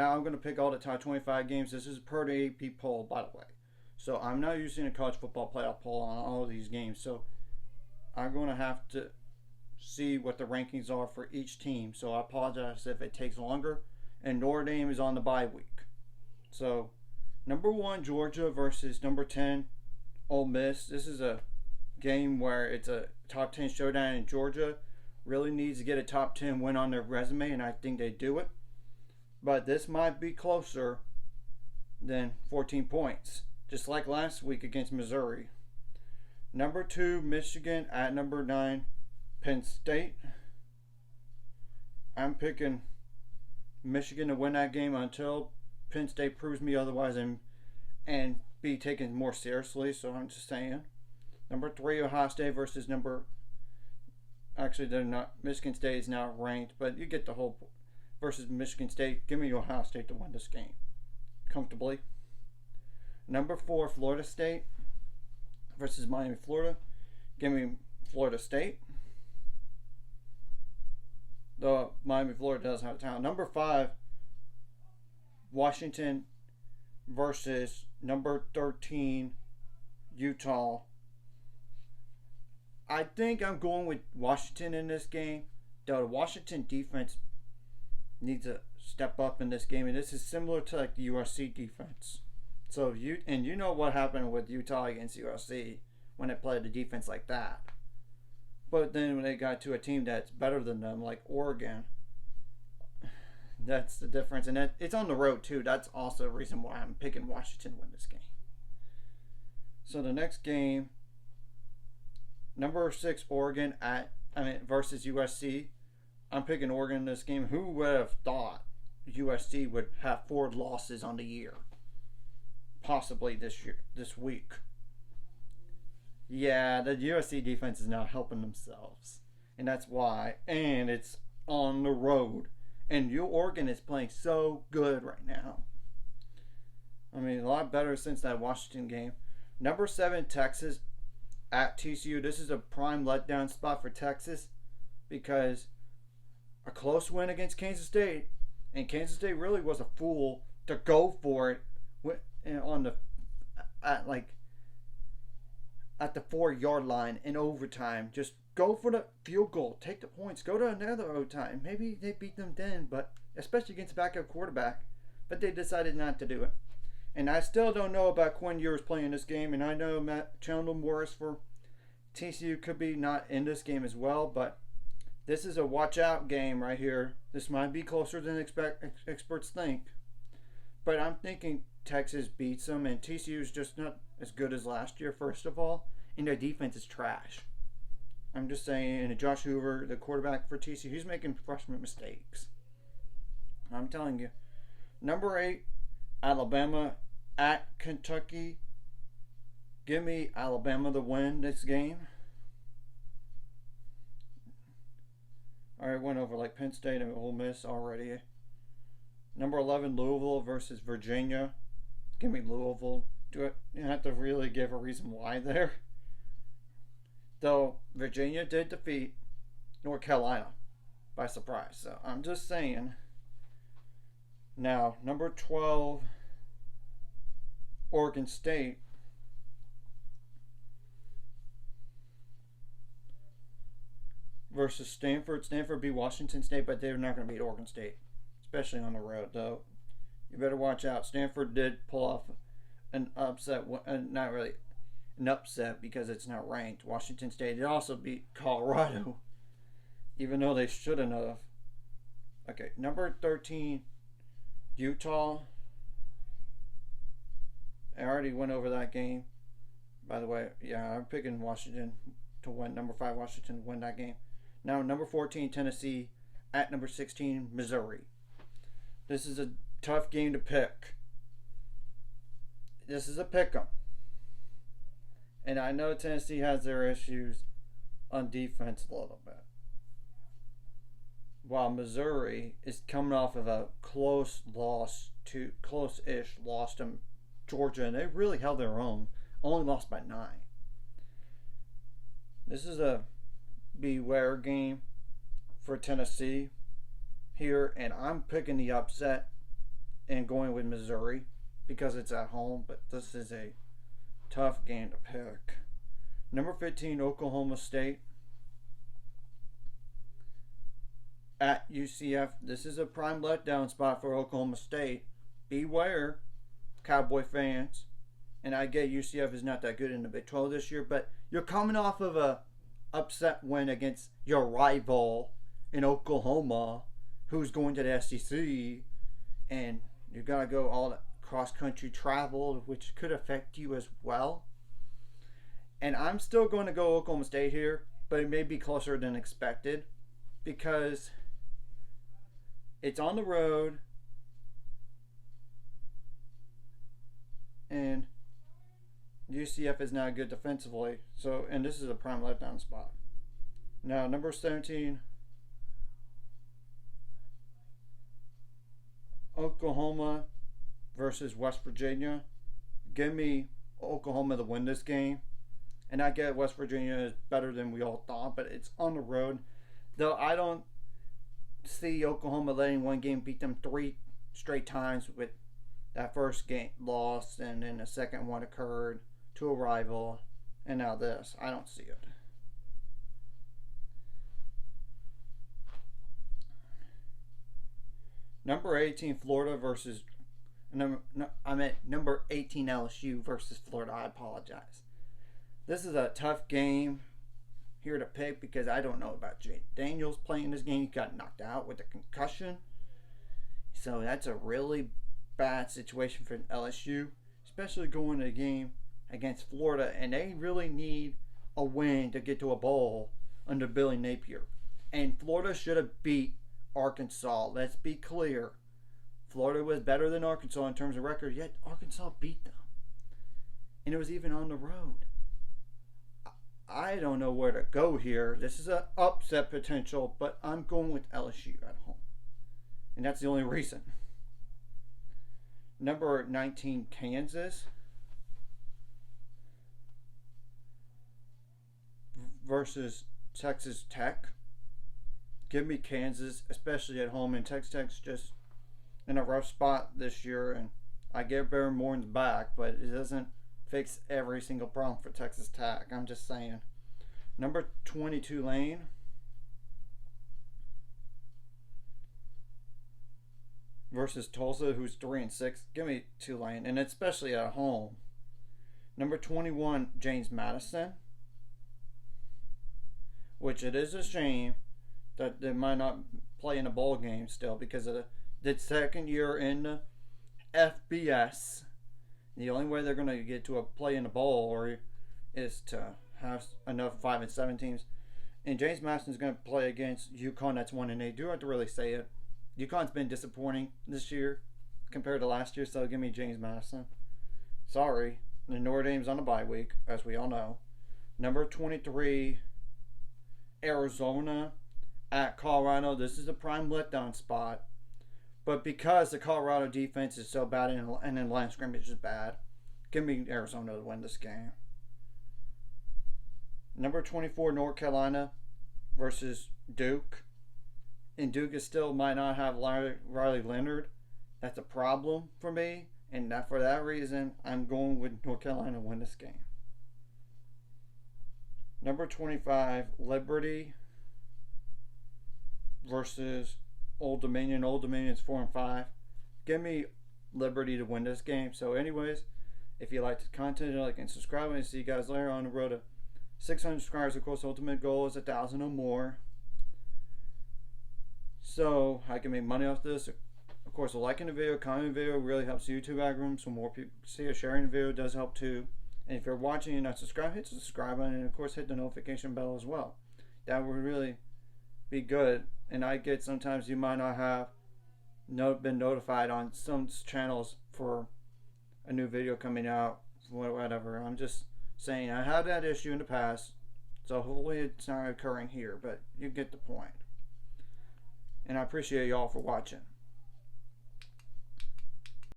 Now I'm going to pick all the top 25 games. This is per the AP poll, by the way. So I'm not using a college football playoff poll on all of these games. So I'm going to have to see what the rankings are for each team. So I apologize if it takes longer. And Notre Dame is on the bye week. So number 1, Georgia versus number 10, Ole Miss. This is a game where it's a top 10 showdown, and Georgia really needs to get a top 10 win on their resume, and I think they do it. But this might be closer than 14 points, just like last week against Missouri. Number 2, Michigan at number 9, Penn State. I'm picking Michigan to win that game until Penn State proves me otherwise and be taken more seriously. So I'm just saying. Number 3, Ohio State versus actually they're not. Michigan State is now ranked, but you get the whole versus Michigan State. Give me Ohio State to win this game comfortably. Number 4, Florida State versus Miami, Florida. Give me Florida State. Though Miami, Florida does have talent. Number 5, Washington versus number 13, Utah. I think I'm going with Washington in this game. The Washington defense needs to step up in this game, and this is similar to like the USC defense. So you know what happened with Utah against USC when they played the defense like that. But then when they got to a team that's better than them, like Oregon, that's the difference. And it's on the road too. That's also a reason why I'm picking Washington to win this game. So the next game, number 6, Oregon versus USC. I'm picking Oregon in this game. Who would have thought USC would have 4 losses on the year? Possibly this week. Yeah, the USC defense is now helping themselves. And that's why. And it's on the road. And Oregon is playing so good right now. I mean, a lot better since that Washington game. Number 7, Texas at TCU. This is a prime letdown spot for Texas because a close win against Kansas State, and Kansas State really was a fool to go for it at the 4-yard line in overtime. Just go for the field goal, take the points, go to another overtime. Maybe they beat them then, but especially against a backup quarterback. But they decided not to do it. And I still don't know about Quinn Ewers playing this game, and I know Matt Chandler Morris for TCU could be not in this game as well, but this is a watch out game right here. This might be closer than experts think. But I'm thinking Texas beats them, and TCU is just not as good as last year, first of all, and their defense is trash. I'm just saying, and Josh Hoover, the quarterback for TCU, he's making freshman mistakes. I'm telling you. Number 8, Alabama at Kentucky. Give me Alabama to win this game. I already went over like Penn State and Ole Miss already. Number 11, Louisville versus Virginia. Give me Louisville. You have to really give a reason why there. Though Virginia did defeat North Carolina by surprise. So I'm just saying. Now, number 12, Oregon State versus Stanford. Stanford beat Washington State, but they're not going to beat Oregon State, especially on the road, though. You better watch out. Stanford did pull off an upset, not really an upset because it's not ranked. Washington State did also beat Colorado, even though they shouldn't have. Okay, number 13, Utah. I already went over that game. By the way, yeah, I'm picking Washington to win. Number 5, Washington to win that game. Now, number 14, Tennessee at number 16, Missouri. This is a tough game to pick. This is a pick 'em. And I know Tennessee has their issues on defense a little bit. While Missouri is coming off of a close-ish loss to Georgia, and they really held their own. Only lost by 9. This is a beware game for Tennessee here, and I'm picking the upset and going with Missouri because it's at home, but this is a tough game to pick. Number 15, Oklahoma State at UCF. This is a prime letdown spot for Oklahoma State. Beware, Cowboy fans. And I get UCF is not that good in the Big 12 this year, but you're coming off of a upset win against your rival in Oklahoma, who's going to the SEC, and you gotta go all cross country travel, which could affect you as well. And I'm still going to go Oklahoma State here, but it may be closer than expected because it's on the road and UCF is not good defensively. So, and this is a prime letdown spot. Now, number 17, Oklahoma versus West Virginia. Give me Oklahoma to win this game. And I get West Virginia is better than we all thought, but it's on the road. Though I don't see Oklahoma letting one game beat them 3 straight times with that first game loss, and then the second one occurred to a rival, and now this. I don't see it. Number 18, Florida versus number 18 LSU versus Florida. I apologize. This is a tough game here to pick because I don't know about Jay Daniels playing this game. He got knocked out with a concussion. So that's a really bad situation for LSU, especially going to a game against Florida. And they really need a win to get to a bowl under Billy Napier. And Florida should have beat Arkansas. Let's be clear. Florida was better than Arkansas in terms of record, yet Arkansas beat them. And it was even on the road. I don't know where to go here. This is an upset potential, but I'm going with LSU at home. And that's the only reason. Number 19, Kansas versus Texas Tech. Give me Kansas, especially at home. And Texas Tech's just in a rough spot this year. And I get Baron Morton's back, but it doesn't fix every single problem for Texas Tech. I'm just saying. Number 20, Tulane versus Tulsa, who's 3-6. Give me Tulane, and especially at home. Number 21, James Madison, which it is a shame that they might not play in a bowl game still because of the second year in the FBS. The only way they're going to get to a play in a bowl is to have enough 5 and 7 teams. And James Madison's going to play against UConn. That's 1-8. Do have to really say it. UConn's been disappointing this year compared to last year, so give me James Madison. Sorry. The Notre Dame's on a bye week, as we all know. Number 23, Arizona at Colorado. This is a prime letdown spot. But because the Colorado defense is so bad and then line scrimmage is bad, give me Arizona to win this game. Number 24, North Carolina versus Duke. And Duke still might not have Riley Leonard. That's a problem for me. And for that reason, I'm going with North Carolina to win this game. Number 25, Liberty versus Old Dominion. Old Dominion's 4-5. Give me Liberty to win this game. So anyways, if you like the content, like and subscribe, and see you guys later on the road to 600 subscribers. Of course, the ultimate goal is 1,000 or more. So I can make money off this. Of course, liking the video, commenting the video really helps the YouTube algorithm, so more people see it. Sharing the video does help too. And if you're watching and not subscribed, hit the subscribe button, and of course hit the notification bell as well. That would really be good. And I get sometimes you might not have been notified on some channels for a new video coming out, whatever. I'm just saying I had that issue in the past, so hopefully it's not occurring here, but you get the point. And I appreciate y'all for watching.